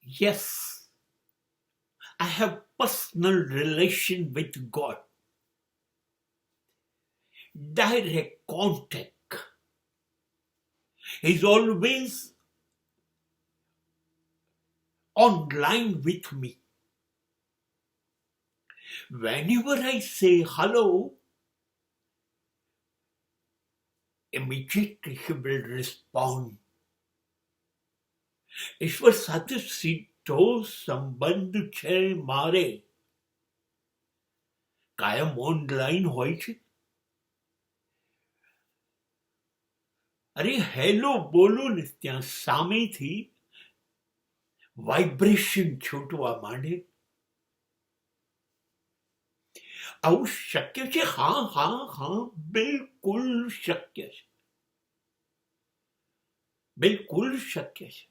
Yes, I have personal relation with God. Direct contact. He's always online with me. Whenever I say hello, immediately he will respond. ઈશ્વર સાથે સીધો સંબંધ છે મારે. કાયમ online હોય છે. અરે હેલો બોલો ને ત્યાં સામેથી વાઇબ્રેશન છૂટવા માંડે. આવું શક્ય છે? હા હા હા, બિલકુલ શક્ય છે. બિલકુલ શક્ય છે.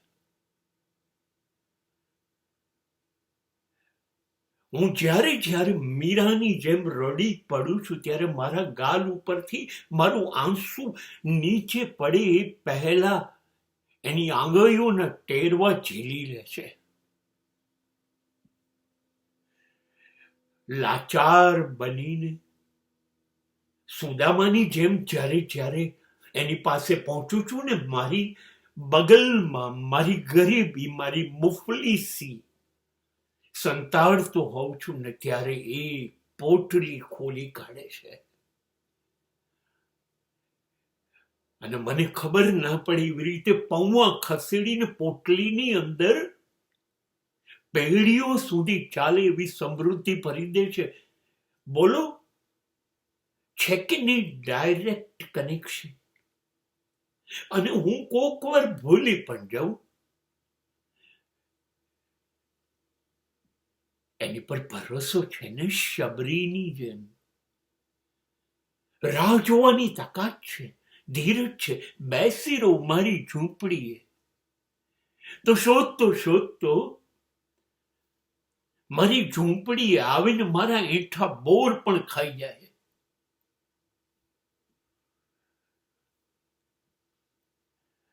હું જ્યારે જ્યારે મીરાની જેમ રડી પડું છું ત્યારે મારા ગાલ ઉપરથી મારું આંસુ નીચે પડે એ પહેલા એની આંગળીઓના ટેરવા ઝીલી લે છે. લાચાર બનીને સુદામાની જેમ જ્યારે જ્યારે એની પાસે પહોંચું છું ને, મારી બગલમાં મારી ગરીબી, મારી મુફલીસી સંતાડતો હોઉં છું ને, ત્યારે એ પોટલી ખોલી કાઢે છે. અને મને ખબર ના પડી એવી રીતે પૌવા ખસેડીને પોટલીની અંદર પેઢીઓ સુધી ચાલે એવી સમૃદ્ધિ ભરી દે છે. બોલો, છે કે નહીં ડાયરેક્ટ કનેક્શન? અને હું કોક વાર ભૂલી પણ જાઉં. એની પર ભરોસો છે ને, શબરીની જેમ. રાહ જોવાની તાકાત છે, ધીરજ છે. બેસી રહો મારી ઝૂંપડીએ તો શોધતો શોધતો મારી ઝૂંપડીએ આવીને મારા એઠા બોર પણ ખાઈ જાય.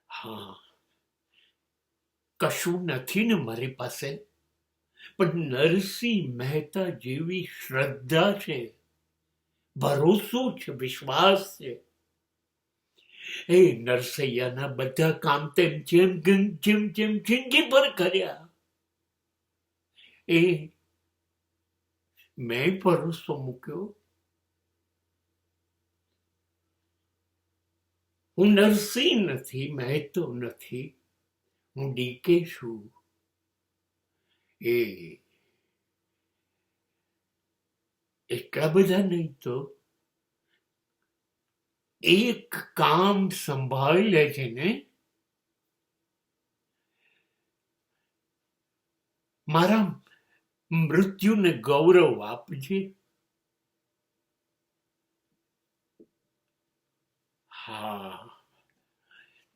હા, કશું નથી ને મારી પાસે, પણ નરસિંહ મહેતા જેવી શ્રદ્ધા છે, ભરોસો છે, વિશ્વાસ છે. એ નરસૈયાના બધા કામ તેમ જેમ જેમ જેમ જિંદગી પર કર્યા, એ મેં ભરોસો મૂક્યો. હું નરસિંહ નથી, મહેતો નથી, હું ડીકે છું. એ એટલા બધા નહીં તો એક કામ સંભાળી લે છે ને, મારા મૃત્યુને ગૌરવ આપજે. હા,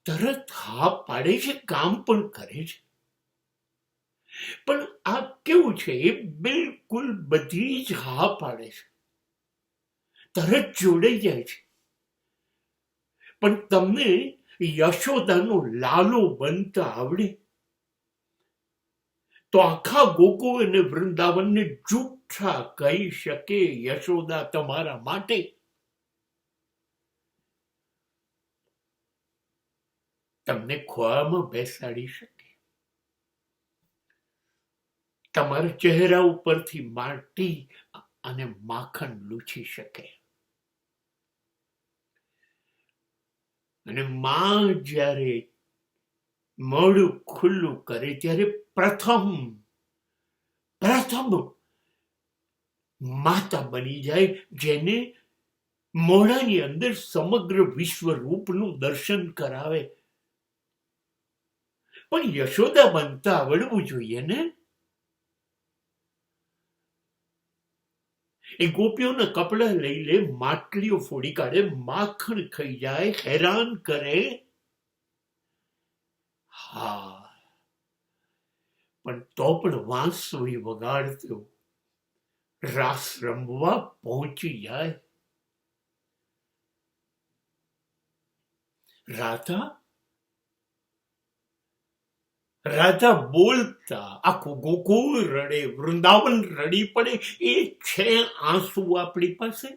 તરત હા પાડે છે, કામ પણ કરે છે. પણ આ કેવું છે, એ બિલકુલ બધી જ હા પાડે છે, તરત જોડાઈ જાય છે. પણ તમને યશોદાનો લાલો બનતા આવડે તો આખા ગોકુળ અને વૃંદાવનને જૂઠા કહી શકે યશોદા તમારા માટે. તમને ખોળામાં બેસાડી શકે, તમારા ચહેરા ઉપરથી માટી અને માખણ લૂછી શકે. અને માં જ્યારે મોઢું ખુલ્લું કરે ત્યારે પ્રથમ માતા બની જાય, જેને મોઢાની અંદર સમગ્ર વિશ્વ રૂપનું દર્શન કરાવે. પણ યશોદા બનતા આવડવું જોઈએ ને. એ ગોપીઓના કપડા લઈ લે, માટલીઓ ફોડી કાઢે, માખણ ખાઈ જાય, હેરાન કરે. હા, પણ તો પણ વાંસળી વગાડતો રાસ રમવા પહોંચી જાય. રાધા રાધા બોલતા આખું ગોકુળ રડે, વૃંદાવન રડી પડે. એ છે આંસુ આપણી પાસે?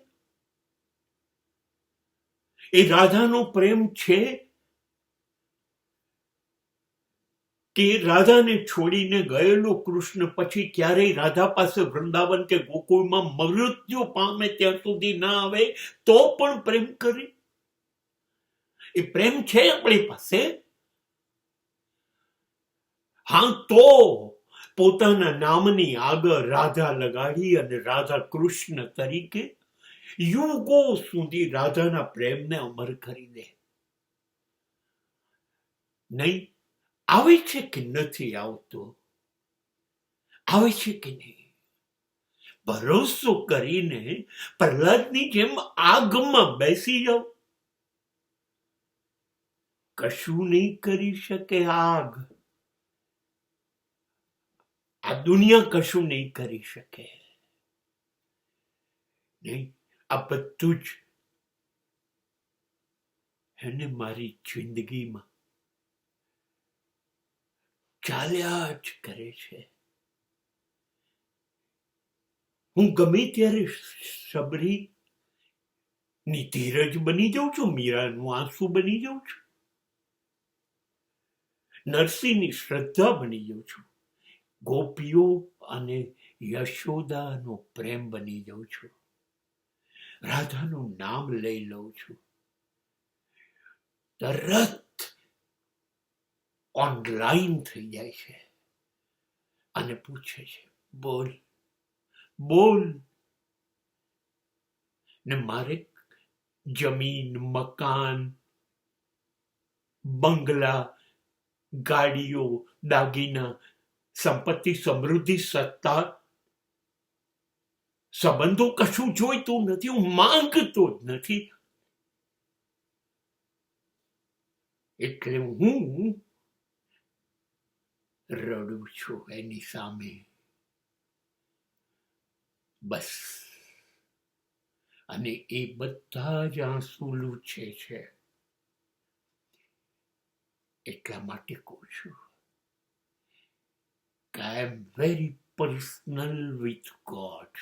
એ રાધાનો પ્રેમ છે કે રાધાને છોડીને ગયેલો કૃષ્ણ પછી ક્યારેય રાધા પાસે વૃંદાવન કે ગોકુળમાં મૃત્યુ પામે ત્યાં સુધી ના આવે તો પણ પ્રેમ કરે? એ પ્રેમ છે આપણી પાસે? હા, તો પોતાના નામની આગળ રાધા લગાડી અને રાધા કૃષ્ણ તરીકે યુગો સુધી રાધાના પ્રેમને અમર કરી દે. નહીં આવે છે કે નથી આવતો? આવે છે કે નહીં? ભરોસો કરીને પ્રહલાદની જેમ આગમાં બેસી જાઓ. કશું નહીં કરી શકે આગ. આ દુનિયા કશું નહીં કરી શકે. નહીં, આ બધું જ એને મારી જિંદગીમાં ચાલ્યા જ કરે છે. હું ગમે ત્યારે સબરી ની ધીરજ બની જાઉં છું, મીરાનું આંસુ બની જાઉં છું, નરસિંહની શ્રદ્ધા બની જાઉં છું, ગોપીઓ અને યશોદાનો પ્રેમ બની જાઉં છું, રાધાનું નામ લઈ લઉં છું. તરત ઓનલાઈન થઈ જાય છે અને પૂછે છે, બોલ બોલ. ને મારે જમીન, મકાન, બંગલા, ગાડીઓ, દાગીના, સંપત્તિ, સમૃદ્ધિ, સત્તા, સંબંધો કશું જોઈતું નથી. હું માંગતો જ નથી. એટલે હું રડું છું એની સામે. બસ. અને એ બધા જ આંસુ લૂછે છે. એટલા માટે કહું છું કે I am very personal with God.